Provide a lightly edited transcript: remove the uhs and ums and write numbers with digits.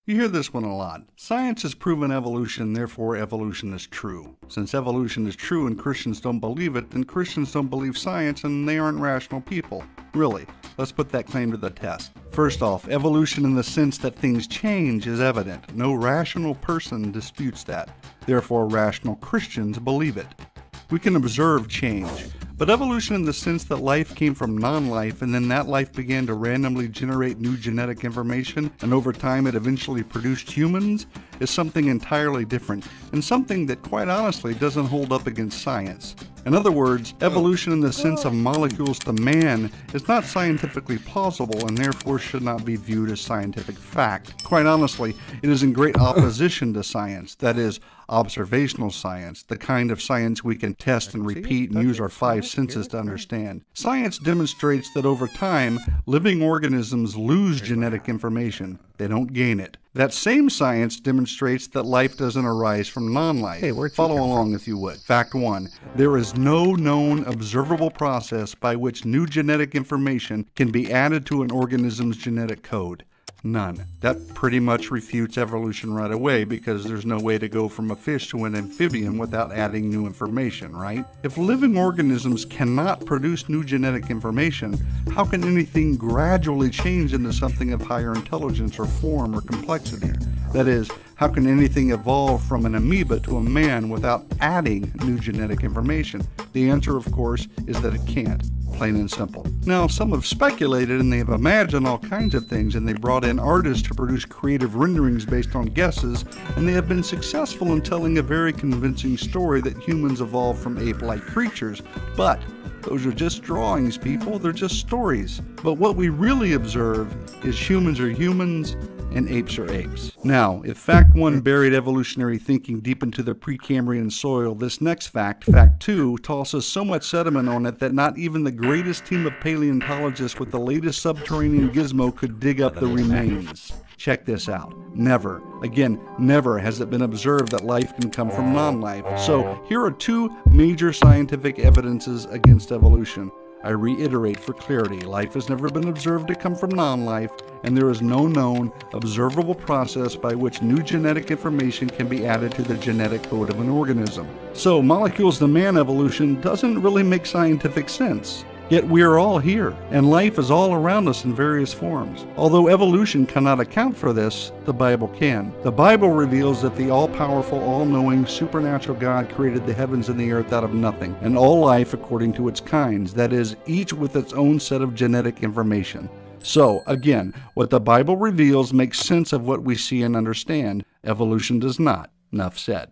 You hear this one a lot. Science has proven evolution, therefore evolution is true. Since evolution is true and Christians don't believe it, then Christians don't believe science and they aren't rational people. Really, let's put that claim to the test. First off, evolution in the sense that things change is evident. No rational person disputes that. Therefore, rational Christians believe it. We can observe change. But evolution in the sense that life came from non-life and then that life began to randomly generate new genetic information and over time it eventually produced humans is something entirely different and something that quite honestly doesn't hold up against science. In other words, evolution in the sense of molecules to man is not scientifically plausible and therefore should not be viewed as scientific fact. Quite honestly, it is in great opposition to science, that is, observational science, the kind of science we can test and repeat and use our five senses to understand. Science demonstrates that over time, living organisms lose genetic information. They don't gain it. That same science demonstrates that life doesn't arise from non-life. Follow along if you would. Fact 1. There is no known observable process by which new genetic information can be added to an organism's genetic code. None. That pretty much refutes evolution right away because there's no way to go from a fish to an amphibian without adding new information, right? If living organisms cannot produce new genetic information, how can anything gradually change into something of higher intelligence or form or complexity? That is, how can anything evolve from an amoeba to a man without adding new genetic information? The answer, of course, is that it can't. Plain and simple. Now, some have speculated and they have imagined all kinds of things and they brought in artists to produce creative renderings based on guesses, and they have been successful in telling a very convincing story that humans evolved from ape-like creatures. But those are just drawings, people. They're just stories. But what we really observe is humans are humans and apes are apes. Now, if fact 1 buried evolutionary thinking deep into the Precambrian soil, this next fact, fact 2, tosses so much sediment on it that not even the greatest team of paleontologists with the latest subterranean gizmo could dig up the remains. Check this out. Never, again, never has it been observed that life can come from non-life. So here are 2 major scientific evidences against evolution. I reiterate for clarity, life has never been observed to come from non-life, and there is no known, observable process by which new genetic information can be added to the genetic code of an organism. So, molecules to man evolution doesn't really make scientific sense. Yet we are all here, and life is all around us in various forms. Although evolution cannot account for this, the Bible can. The Bible reveals that the all-powerful, all-knowing, supernatural God created the heavens and the earth out of nothing, and all life according to its kinds, that is, each with its own set of genetic information. So, again, what the Bible reveals makes sense of what we see and understand. Evolution does not. Enough said.